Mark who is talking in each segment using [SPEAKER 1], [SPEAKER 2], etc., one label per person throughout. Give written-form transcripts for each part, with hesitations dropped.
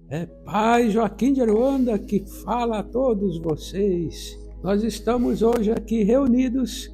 [SPEAKER 1] É Pai Joaquim de Aruanda que fala a todos vocês. Nós estamos hoje aqui reunidos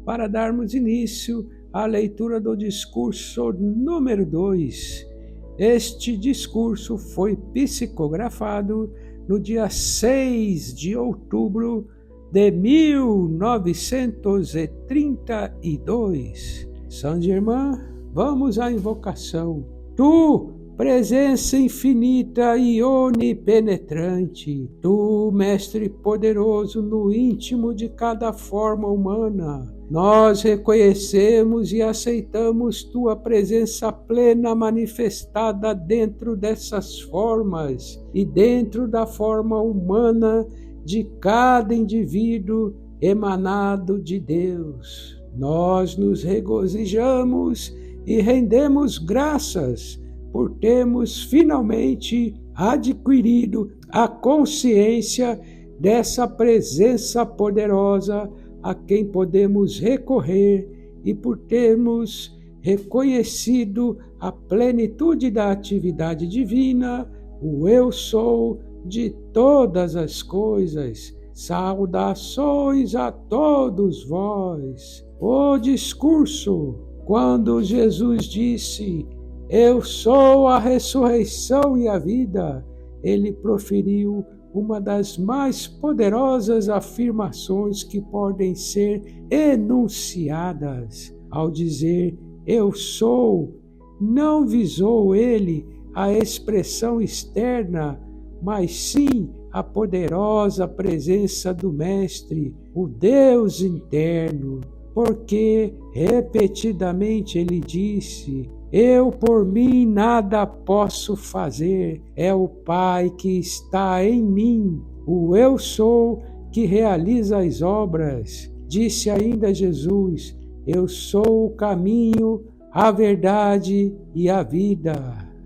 [SPEAKER 1] para darmos início à leitura do discurso número 2. Este discurso foi psicografado no dia 6 de outubro de 1932. Santo Irmã, vamos à invocação. Tu, presença infinita e onipenetrante, tu, mestre poderoso no íntimo de cada forma humana, nós reconhecemos e aceitamos tua presença plena manifestada dentro dessas formas e dentro da forma humana de cada indivíduo emanado de Deus. Nós nos regozijamos e rendemos graças por termos finalmente adquirido a consciência dessa presença poderosa a quem podemos recorrer e por termos reconhecido a plenitude da atividade divina, o Eu Sou de todas as coisas. Saudações a todos vós. O discurso, quando Jesus disse: Eu sou a ressurreição e a vida, ele proferiu uma das mais poderosas afirmações que podem ser enunciadas. Ao dizer eu sou, não visou ele a expressão externa, mas sim a poderosa presença do Mestre, o Deus interno, porque repetidamente ele disse: eu por mim nada posso fazer, é o Pai que está em mim, o Eu Sou que realiza as obras. Disse ainda Jesus: eu sou o caminho, a verdade e a vida,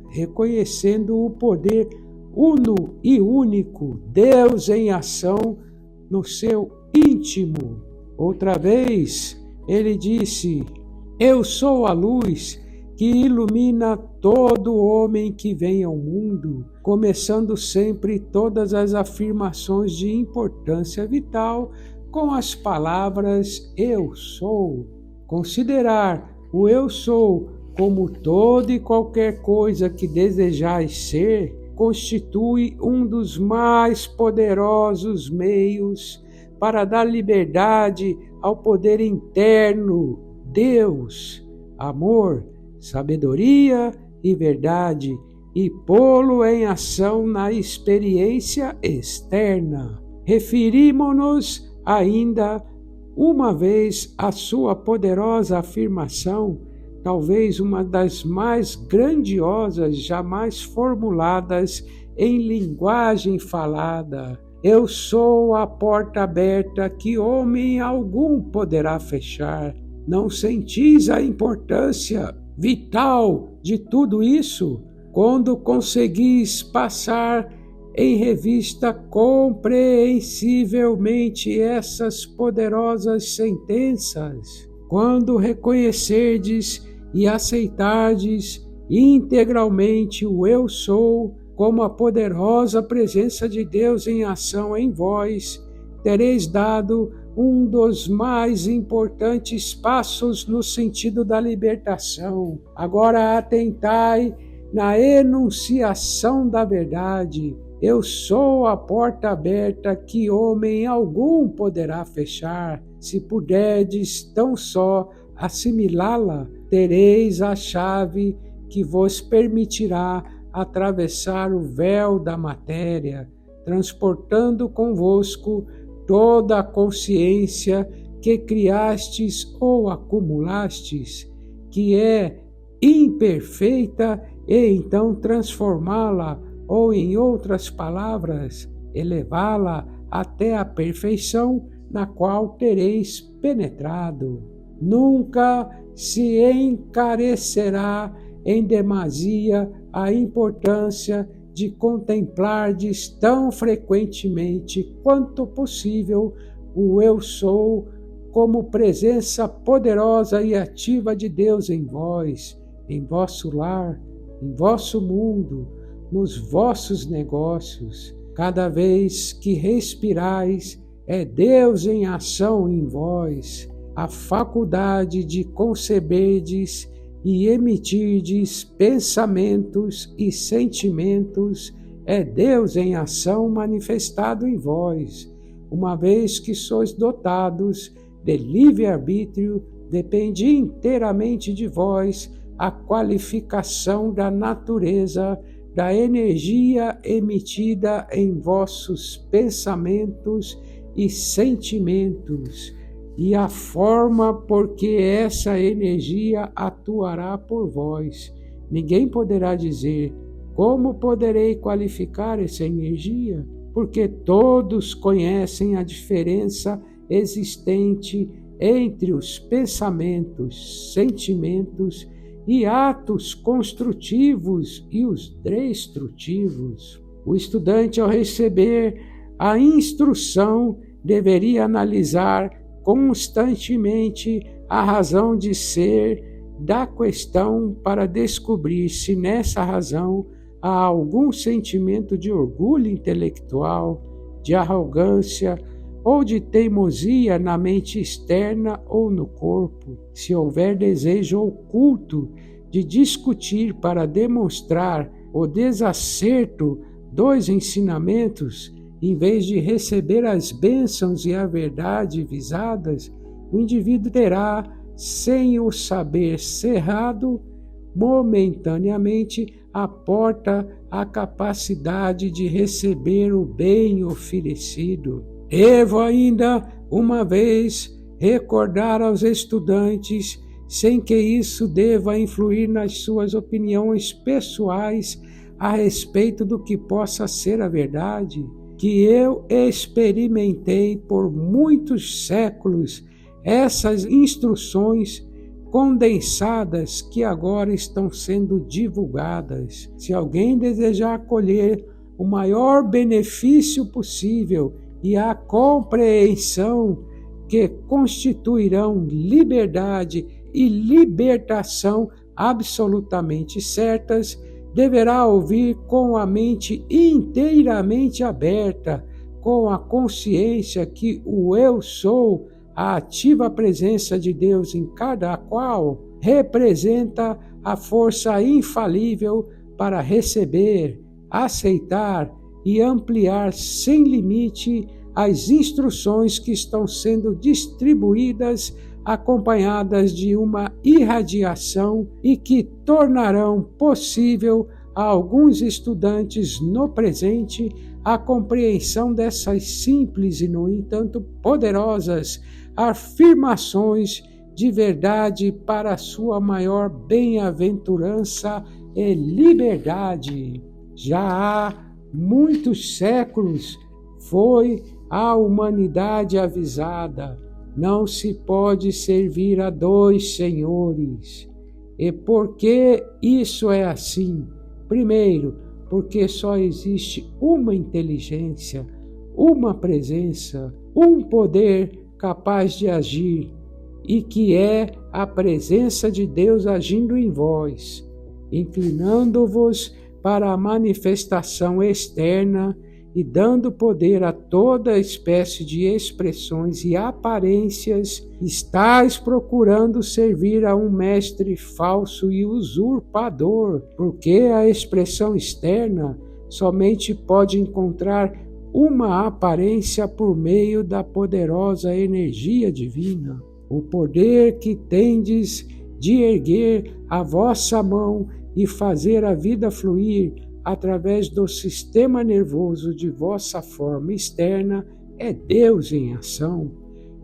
[SPEAKER 1] reconhecendo o poder uno e único, Deus em ação no seu íntimo. Outra vez ele disse: eu sou a luz que ilumina todo homem que vem ao mundo, começando sempre todas as afirmações de importância vital com as palavras eu sou. Considerar o eu sou como toda e qualquer coisa que desejais ser constitui um dos mais poderosos meios para dar liberdade ao poder interno, Deus, amor, sabedoria e verdade, e pô-lo em ação na experiência externa. Referimos-nos ainda uma vez à sua poderosa afirmação, talvez uma das mais grandiosas jamais formuladas em linguagem falada. Eu sou a porta aberta que homem algum poderá fechar. Não sentis a importância vital de tudo isso quando conseguis passar em revista compreensivelmente essas poderosas sentenças? Quando reconhecerdes e aceitardes integralmente o Eu Sou como a poderosa presença de Deus em ação em vós, tereis dado um dos mais importantes passos no sentido da libertação. Agora atentai na enunciação da verdade. Eu sou a porta aberta que homem algum poderá fechar. Se puderdes tão só assimilá-la, tereis a chave que vos permitirá atravessar o véu da matéria, transportando convosco toda a consciência que criastes ou acumulastes, que é imperfeita, e então transformá-la, ou em outras palavras, elevá-la até a perfeição na qual tereis penetrado. Nunca se encarecerá em demasia a importância de contemplardes tão frequentemente quanto possível o Eu Sou como presença poderosa e ativa de Deus em vós, em vosso lar, em vosso mundo, nos vossos negócios. Cada vez que respirais, é Deus em ação em vós. A faculdade de conceberdes e emitirdes pensamentos e sentimentos é Deus em ação manifestado em vós. Uma vez que sois dotados de livre-arbítrio, depende inteiramente de vós a qualificação da natureza da energia emitida em vossos pensamentos e sentimentos, e a forma por que essa energia atuará por vós. Ninguém poderá dizer: como poderei qualificar essa energia? Porque todos conhecem a diferença existente entre os pensamentos, sentimentos e atos construtivos e os destrutivos. O estudante, ao receber a instrução, deveria analisar constantemente a razão de ser da questão para descobrir se nessa razão há algum sentimento de orgulho intelectual, de arrogância ou de teimosia na mente externa ou no corpo. Se houver desejo oculto de discutir para demonstrar o desacerto dos ensinamentos, em vez de receber as bênçãos e a verdade visadas, o indivíduo terá, sem o saber, cerrado momentaneamente a porta à capacidade de receber o bem oferecido. Devo ainda uma vez recordar aos estudantes, sem que isso deva influir nas suas opiniões pessoais a respeito do que possa ser a verdade, que eu experimentei por muitos séculos essas instruções condensadas que agora estão sendo divulgadas. Se alguém desejar colher o maior benefício possível e a compreensão que constituirão liberdade e libertação absolutamente certas, deverá ouvir com a mente inteiramente aberta, com a consciência que o Eu Sou, a ativa presença de Deus em cada qual, representa a força infalível para receber, aceitar e ampliar sem limite as instruções que estão sendo distribuídas, acompanhadas de uma irradiação e que tornarão possível a alguns estudantes no presente a compreensão dessas simples e, no entanto, poderosas afirmações de verdade para a sua maior bem-aventurança e liberdade. Já há muitos séculos foi a humanidade avisada: não se pode servir a dois senhores. E por que isso é assim? Primeiro, porque só existe uma inteligência, uma presença, um poder capaz de agir, e que é a presença de Deus agindo em vós, inclinando-vos para a manifestação externa e dando poder a toda espécie de expressões e aparências. Estais procurando servir a um mestre falso e usurpador, porque a expressão externa somente pode encontrar uma aparência por meio da poderosa energia divina. O poder que tendes de erguer a vossa mão e fazer a vida fluir através do sistema nervoso de vossa forma externa é Deus em ação,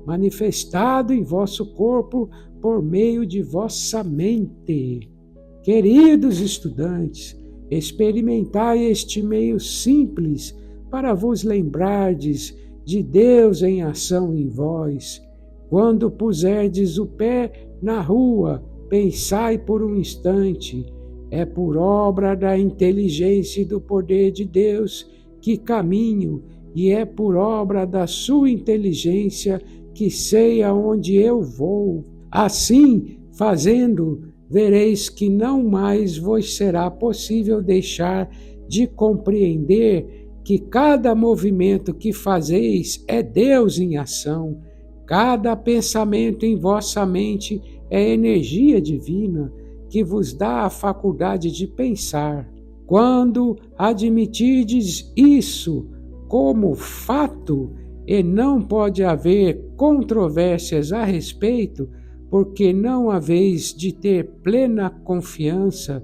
[SPEAKER 1] manifestado em vosso corpo por meio de vossa mente. Queridos estudantes, experimentai este meio simples para vos lembrardes de Deus em ação em vós. Quando puserdes o pé na rua, pensai por um instante: é por obra da inteligência e do poder de Deus que caminho, e é por obra da sua inteligência que sei aonde eu vou. Assim, fazendo, vereis que não mais vos será possível deixar de compreender que cada movimento que fazeis é Deus em ação, cada pensamento em vossa mente é energia divina que vos dá a faculdade de pensar. Quando admitirdes isso como fato, e não pode haver controvérsias a respeito, porque não haveis de ter plena confiança,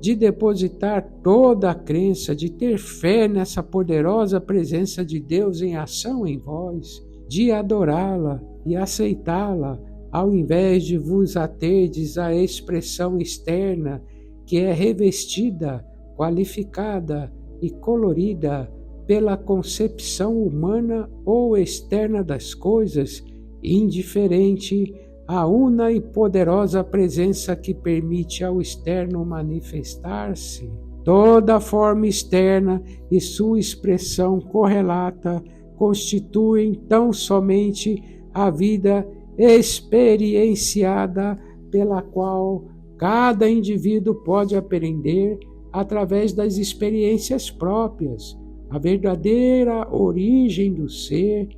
[SPEAKER 1] de depositar toda a crença, de ter fé nessa poderosa presença de Deus em ação em vós, de adorá-la e aceitá-la, ao invés de vos aterdes à expressão externa que é revestida, qualificada e colorida pela concepção humana ou externa das coisas, indiferente à una e poderosa presença que permite ao externo manifestar-se. Toda forma externa e sua expressão correlata constituem tão somente a vida experienciada pela qual cada indivíduo pode aprender, através das experiências próprias, a verdadeira origem do ser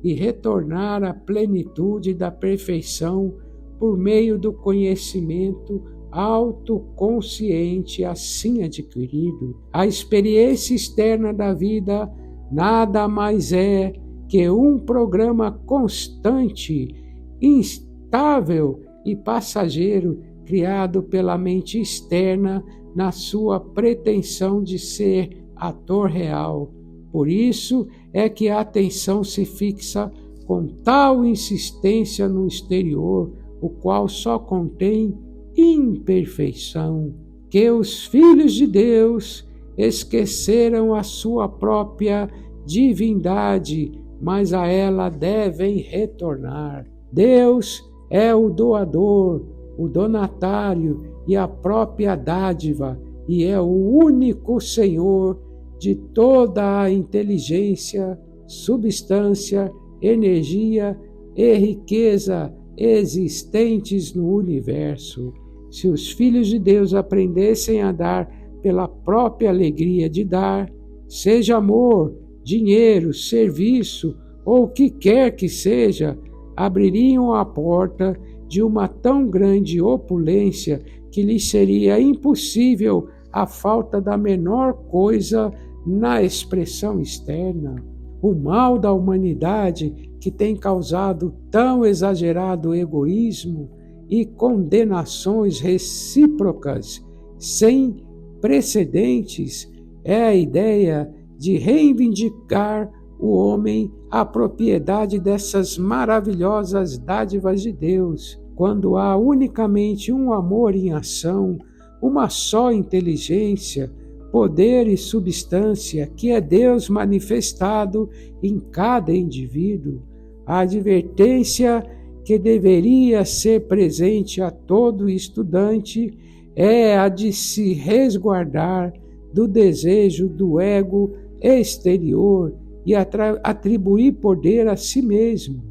[SPEAKER 1] e retornar à plenitude da perfeição por meio do conhecimento autoconsciente assim adquirido. A experiência externa da vida nada mais é que um programa constante, instável e passageiro criado pela mente externa na sua pretensão de ser ator real. Por isso é que a atenção se fixa com tal insistência no exterior, o qual só contém imperfeição, que os filhos de Deus esqueceram a sua própria divindade, mas a ela devem retornar. Deus é o doador, o donatário e a própria dádiva, e é o único Senhor de toda a inteligência, substância, energia e riqueza existentes no universo. Se os filhos de Deus aprendessem a dar pela própria alegria de dar, seja amor, dinheiro, serviço ou o que quer que seja, abririam a porta de uma tão grande opulência que lhes seria impossível a falta da menor coisa na expressão externa. O mal da humanidade, que tem causado tão exagerado egoísmo e condenações recíprocas sem precedentes, é a ideia de reivindicar o homem a propriedade dessas maravilhosas dádivas de Deus, quando há unicamente um amor em ação, uma só inteligência, poder e substância, que é Deus manifestado em cada indivíduo. A advertência que deveria ser presente a todo estudante é a de se resguardar do desejo do ego exterior e atribuir poder a si mesmo.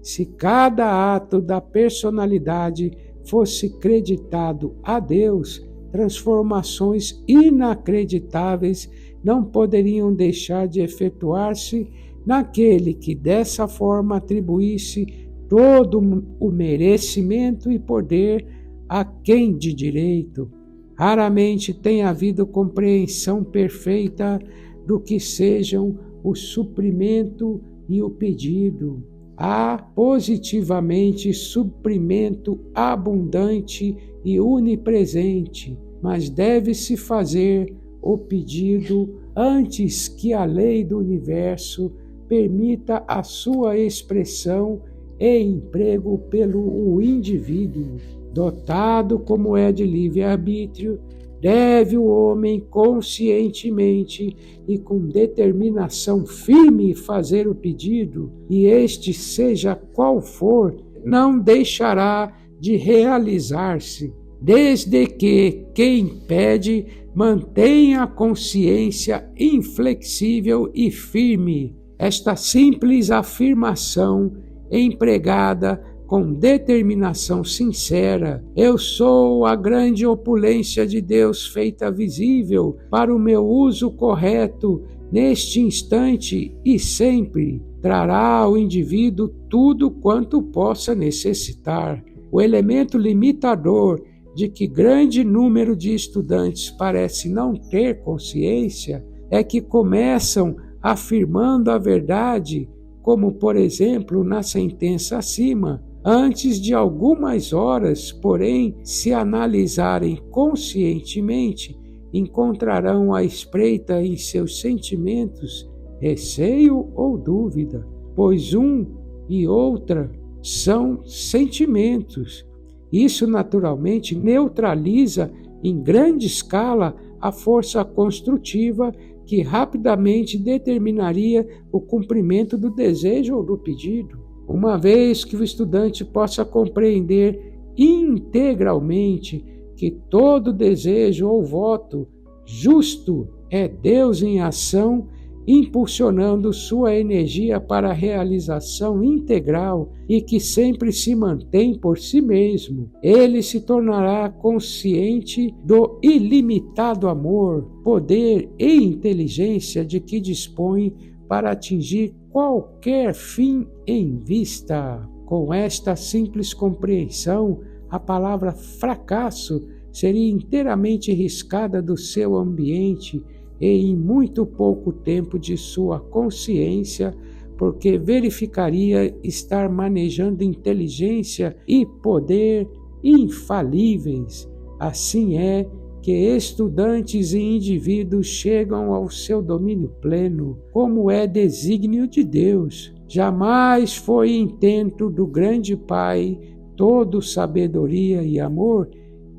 [SPEAKER 1] Se cada ato da personalidade fosse creditado a Deus, transformações inacreditáveis não poderiam deixar de efetuar-se naquele que dessa forma atribuísse todo o merecimento e poder a quem de direito. Raramente tem havido compreensão perfeita do que sejam o suprimento e o pedido. Há positivamente suprimento abundante e onipresente, mas deve-se fazer o pedido antes que a lei do universo permita a sua expressão e emprego pelo indivíduo. Dotado como é de livre-arbítrio, deve o homem conscientemente e com determinação firme fazer o pedido, e este, seja qual for, não deixará de realizar-se, desde que quem pede mantenha a consciência inflexível e firme. Esta simples afirmação, empregada com determinação sincera: eu sou a grande opulência de Deus feita visível para o meu uso correto neste instante e sempre, trará ao indivíduo tudo quanto possa necessitar. O elemento limitador de que grande número de estudantes parece não ter consciência é que começam afirmando a verdade, como por exemplo na sentença acima, antes de algumas horas, porém, se analisarem conscientemente, encontrarão à espreita em seus sentimentos receio ou dúvida, pois um e outra são sentimentos. Isso naturalmente neutraliza em grande escala a força construtiva que rapidamente determinaria o cumprimento do desejo ou do pedido. Uma vez que o estudante possa compreender integralmente que todo desejo ou voto justo é Deus em ação, impulsionando sua energia para a realização integral e que sempre se mantém por si mesmo, ele se tornará consciente do ilimitado amor, poder e inteligência de que dispõe para atingir qualquer fim em vista. Com esta simples compreensão, a palavra fracasso seria inteiramente riscada do seu ambiente e em muito pouco tempo de sua consciência, porque verificaria estar manejando inteligência e poder infalíveis. Assim é que estudantes e indivíduos chegam ao seu domínio pleno, como é desígnio de Deus. Jamais foi intento do grande Pai, todo sabedoria e amor,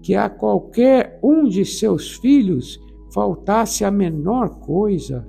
[SPEAKER 1] que a qualquer um de seus filhos faltasse a menor coisa,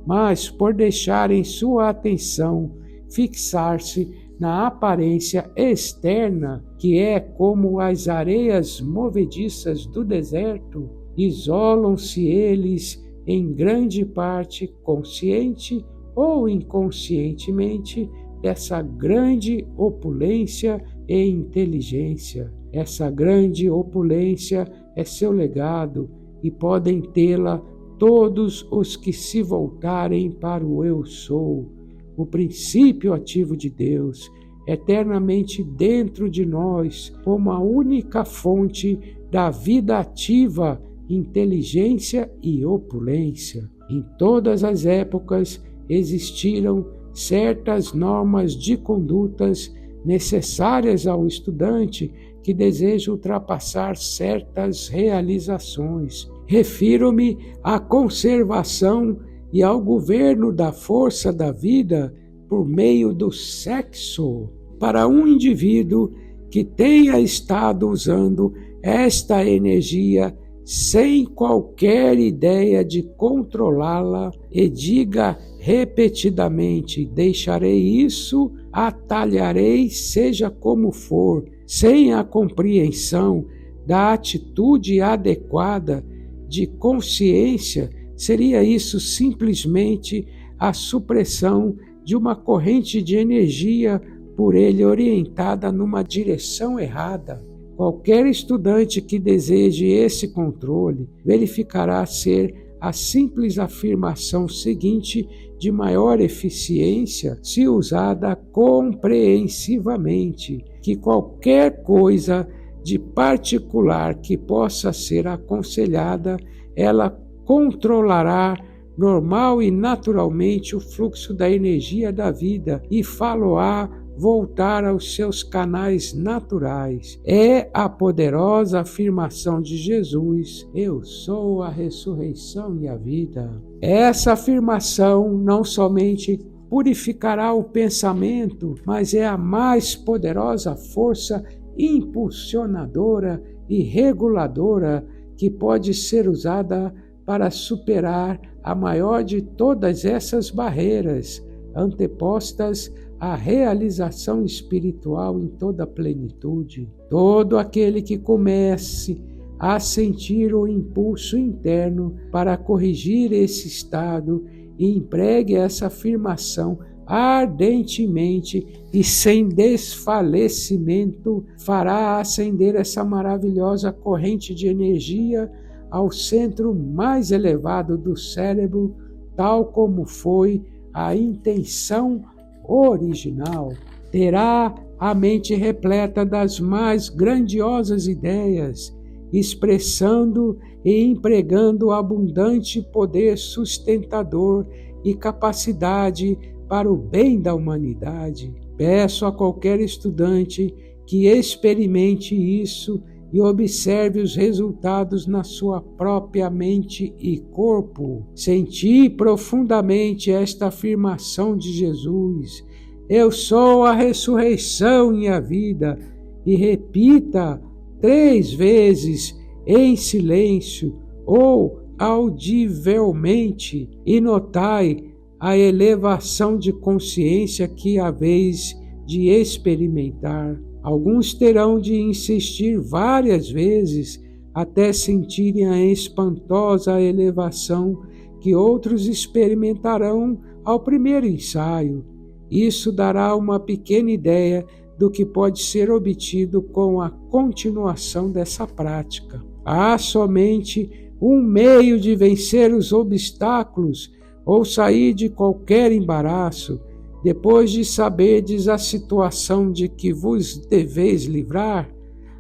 [SPEAKER 1] mas por deixarem sua atenção fixar-se na aparência externa, que é como as areias movediças do deserto, isolam-se eles em grande parte, consciente ou inconscientemente, dessa grande opulência e inteligência. Essa grande opulência é seu legado, e podem tê-la todos os que se voltarem para o Eu Sou, o princípio ativo de Deus, eternamente dentro de nós, como a única fonte da vida ativa, inteligência e opulência. Em todas as épocas existiram certas normas de condutas necessárias ao estudante que deseja ultrapassar certas realizações. Refiro-me à conservação e ao governo da força da vida por meio do sexo. Para um indivíduo que tenha estado usando esta energia sem qualquer ideia de controlá-la e diga repetidamente: deixarei isso, atalharei, seja como for, sem a compreensão da atitude adequada de consciência, seria isso simplesmente a supressão de uma corrente de energia por ele orientada numa direção errada. Qualquer estudante que deseje esse controle verificará ser a simples afirmação seguinte de maior eficiência se usada compreensivamente, que qualquer coisa de particular que possa ser aconselhada, ela controlará normal e naturalmente o fluxo da energia da vida e fá-lo-á voltar aos seus canais naturais. É a poderosa afirmação de Jesus: eu sou a ressurreição e a vida. Essa afirmação não somente purificará o pensamento, mas é a mais poderosa força impulsionadora e reguladora que pode ser usada para superar a maior de todas essas barreiras antepostas à realização espiritual em toda a plenitude. Todo aquele que comece a sentir o impulso interno para corrigir esse estado e empregue essa afirmação ardentemente e sem desfalecimento, fará ascender essa maravilhosa corrente de energia ao centro mais elevado do cérebro, tal como foi a intenção original. Terá a mente repleta das mais grandiosas ideias, expressando e empregando abundante poder sustentador e capacidade para o bem da humanidade. Peço a qualquer estudante que experimente isso e observe os resultados na sua própria mente e corpo. Senti profundamente esta afirmação de Jesus: eu sou a ressurreição e a vida, e repita 3 vezes em silêncio ou audivelmente, e notai a elevação de consciência que haveis de experimentar. Alguns terão de insistir várias vezes até sentirem a espantosa elevação que outros experimentarão ao primeiro ensaio. Isso dará uma pequena ideia do que pode ser obtido com a continuação dessa prática. Há somente um meio de vencer os obstáculos ou sair de qualquer embaraço. Depois de saberdes a situação de que vos deveis livrar,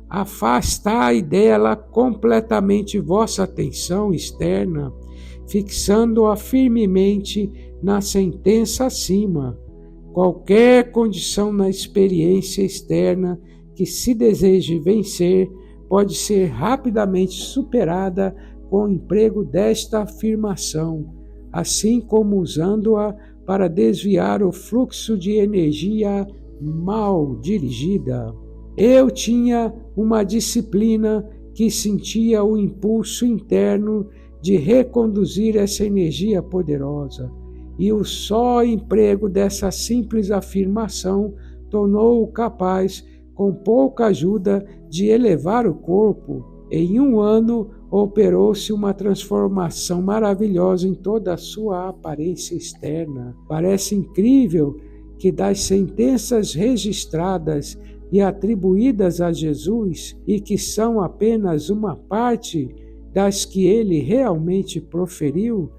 [SPEAKER 1] afastai dela completamente vossa atenção externa, fixando-a firmemente na sentença acima. Qualquer condição na experiência externa que se deseje vencer pode ser rapidamente superada com o emprego desta afirmação, assim como usando-a para desviar o fluxo de energia mal dirigida. Eu tinha uma disciplina que sentia o impulso interno de reconduzir essa energia poderosa, e o só emprego dessa simples afirmação tornou-o capaz, com pouca ajuda, de elevar o corpo. Em 1 ano, operou-se uma transformação maravilhosa em toda a sua aparência externa. Parece incrível que das sentenças registradas e atribuídas a Jesus, e que são apenas uma parte das que ele realmente proferiu,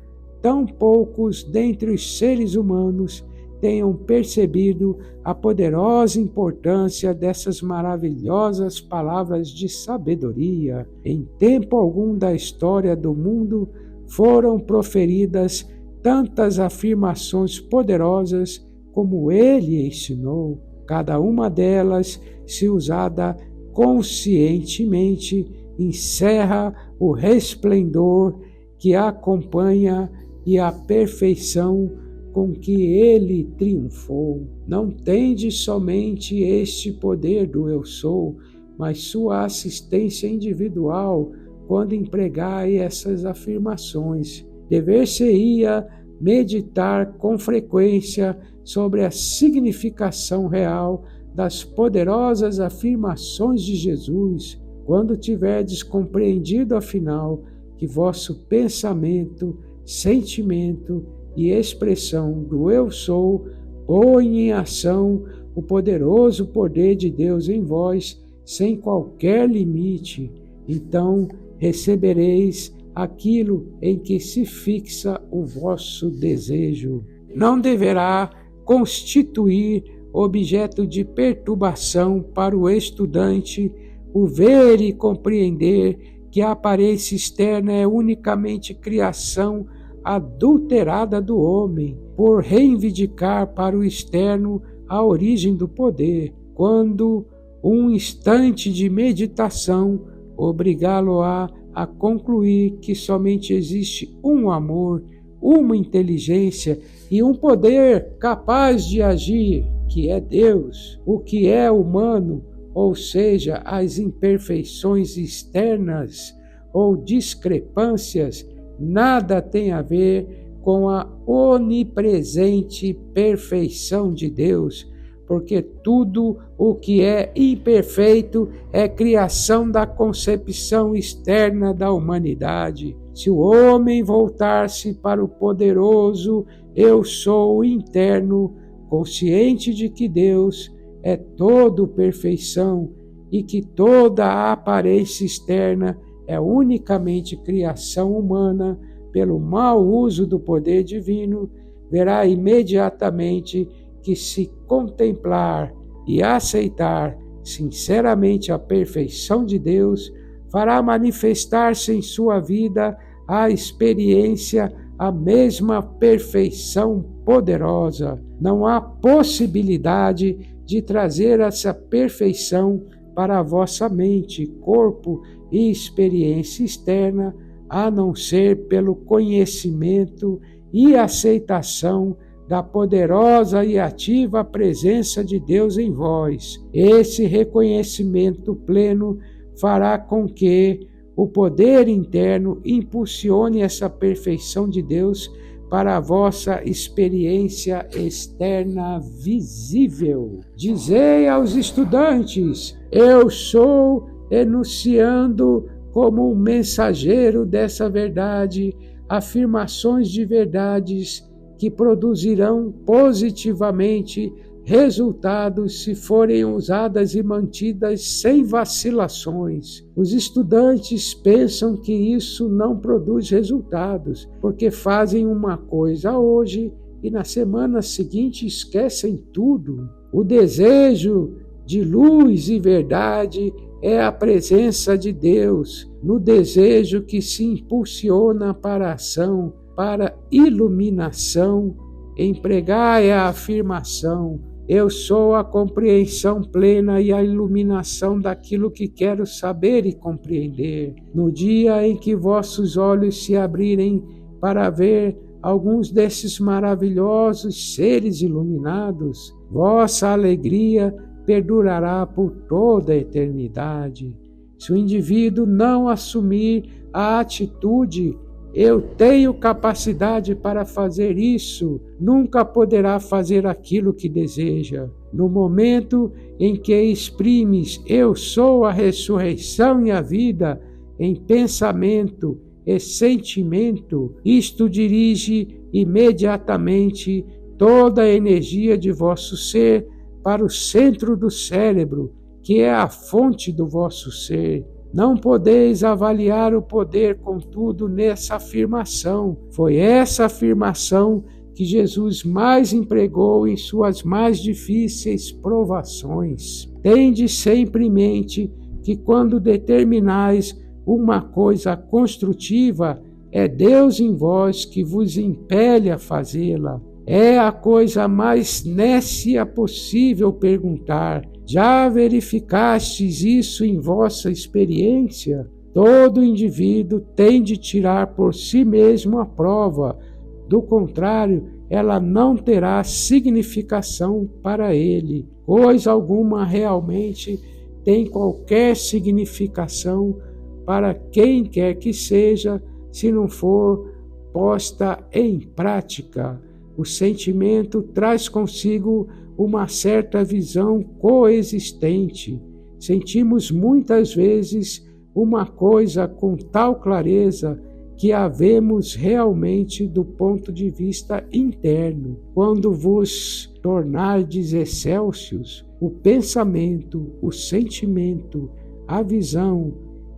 [SPEAKER 1] tão poucos dentre os seres humanos tenham percebido a poderosa importância dessas maravilhosas palavras de sabedoria. Em tempo algum da história do mundo foram proferidas tantas afirmações poderosas como ele ensinou, cada uma delas, se usada conscientemente, encerra o resplendor que acompanha e a perfeição com que ele triunfou. Não tendes somente este poder do eu sou, mas sua assistência individual quando empregai essas afirmações. Dever-se-ia meditar com frequência sobre a significação real das poderosas afirmações de Jesus, quando tiverdes compreendido afinal que vosso pensamento, sentimento e expressão do eu sou põe em ação o poderoso poder de Deus em vós sem qualquer limite. Então recebereis aquilo em que se fixa o vosso desejo. Não deverá constituir objeto de perturbação para o estudante o ver e compreender que a aparência externa é unicamente criação adulterada do homem, por reivindicar para o externo a origem do poder, quando um instante de meditação obrigá-lo-á a concluir que somente existe um amor, uma inteligência e um poder capaz de agir, que é Deus. O que é humano, ou seja, as imperfeições externas ou discrepâncias, nada tem a ver com a onipresente perfeição de Deus, porque tudo o que é imperfeito é criação da concepção externa da humanidade. Se o homem voltar-se para o poderoso eu sou interno, consciente de que Deus é todo perfeição e que toda a aparência externa é unicamente criação humana pelo mau uso do poder divino, verá imediatamente que, se contemplar e aceitar sinceramente a perfeição de Deus, fará manifestar-se em sua vida a experiência, a mesma perfeição poderosa. Não há possibilidade de trazer essa perfeição para a vossa mente, corpo e experiência externa, a não ser pelo conhecimento e aceitação da poderosa e ativa presença de Deus em vós. Esse reconhecimento pleno fará com que o poder interno impulsione essa perfeição de Deus para a vossa experiência externa visível. Dizei aos estudantes: eu sou, enunciando como um mensageiro dessa verdade, afirmações de verdades que produzirão positivamente resultados se forem usadas e mantidas sem vacilações. Os estudantes pensam que isso não produz resultados, porque fazem uma coisa hoje e na semana seguinte esquecem tudo. O desejo de luz e verdade é a presença de Deus, no desejo que se impulsiona para a ação, para iluminação. Empregai a afirmação: eu sou a compreensão plena e a iluminação daquilo que quero saber e compreender. No dia em que vossos olhos se abrirem para ver alguns desses maravilhosos seres iluminados, vossa alegria perdurará por toda a eternidade. Se o indivíduo não assumir a atitude eu tenho capacidade para fazer isso, nunca poderá fazer aquilo que deseja. No momento em que exprimes eu sou a ressurreição e a vida em pensamento e sentimento, isto dirige imediatamente toda a energia de vosso ser para o centro do cérebro, que é a fonte do vosso ser. Não podeis avaliar o poder, contudo, nessa afirmação. Foi essa afirmação que Jesus mais empregou em suas mais difíceis provações. Tende sempre em mente que quando determinais uma coisa construtiva, é Deus em vós que vos impele a fazê-la. É a coisa mais nécia possível perguntar: já verificastes isso em vossa experiência? Todo indivíduo tem de tirar por si mesmo a prova, do contrário, ela não terá significação para ele. Coisa alguma realmente tem qualquer significação para quem quer que seja, se não for posta em prática. O sentimento traz consigo uma certa visão coexistente. Sentimos muitas vezes uma coisa com tal clareza que a vemos realmente do ponto de vista interno. Quando vos tornardes excélsios, o pensamento, o sentimento, a visão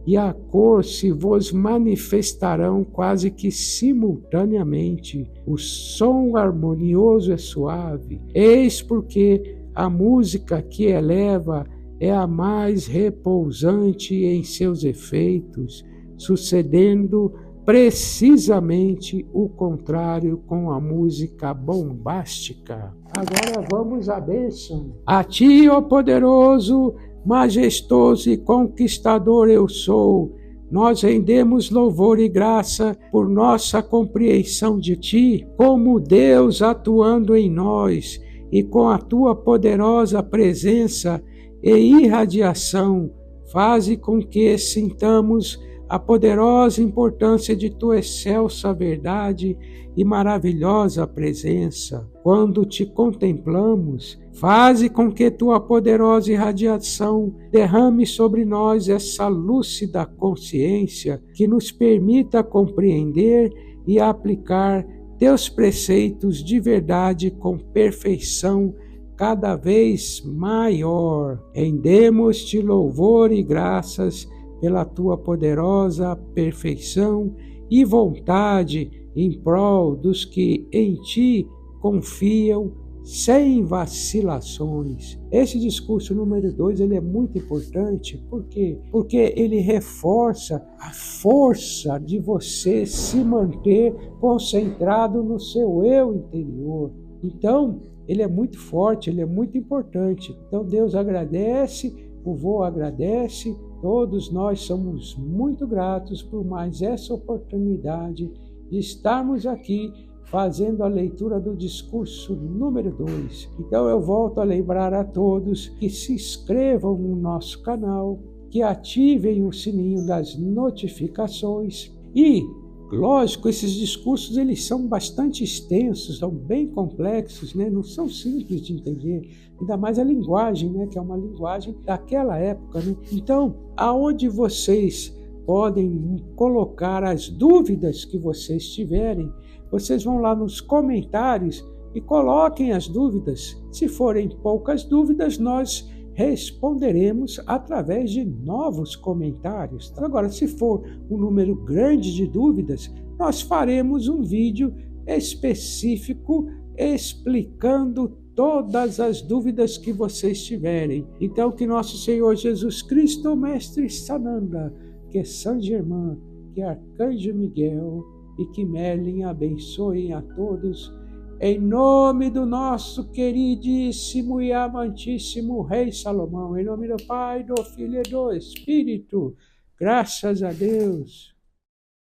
[SPEAKER 1] e a cor se vos manifestarão quase que simultaneamente. O som harmonioso é suave. Eis porque a música que eleva é a mais repousante em seus efeitos, sucedendo precisamente o contrário com a música bombástica. Agora vamos à bênção. A ti, ó poderoso, majestoso e conquistador eu sou, nós rendemos louvor e graça por nossa compreensão de ti, como Deus atuando em nós, e com a tua poderosa presença e irradiação, faze com que sintamos a poderosa importância de tua excelsa verdade e maravilhosa presença. Quando te contemplamos, faze com que tua poderosa irradiação derrame sobre nós essa lúcida consciência que nos permita compreender e aplicar teus preceitos de verdade com perfeição cada vez maior. Rendemos-te louvor e graças pela tua poderosa perfeição e vontade em prol dos que em ti confiam sem vacilações. Esse discurso número 2 ele é muito importante. Por quê? Porque ele reforça a força de você se manter concentrado no seu eu interior. Então, ele é muito forte, ele é muito importante. Então, Deus agradece, o vô agradece, todos nós somos muito gratos por mais essa oportunidade de estarmos aqui fazendo a leitura do discurso número 2. Então eu volto a lembrar a todos que se inscrevam no nosso canal, que ativem o sininho das notificações e, lógico, esses discursos eles são bastante extensos, são bem complexos, né? Não são simples de entender, ainda mais a linguagem, né? Que é uma linguagem daquela época, né? Então, aonde vocês podem colocar as dúvidas que vocês tiverem, vocês vão lá nos comentários e coloquem as dúvidas. Se forem poucas dúvidas, nós responderemos através de novos comentários. Agora, se for um número grande de dúvidas, nós faremos um vídeo específico explicando todas as dúvidas que vocês tiverem. Então, que nosso Senhor Jesus Cristo, Mestre Sananda, que São Germain, que Arcanjo Miguel e que Merlin abençoem a todos, em nome do nosso queridíssimo e amantíssimo Rei Salomão, em nome do Pai, do Filho e do Espírito, graças a Deus.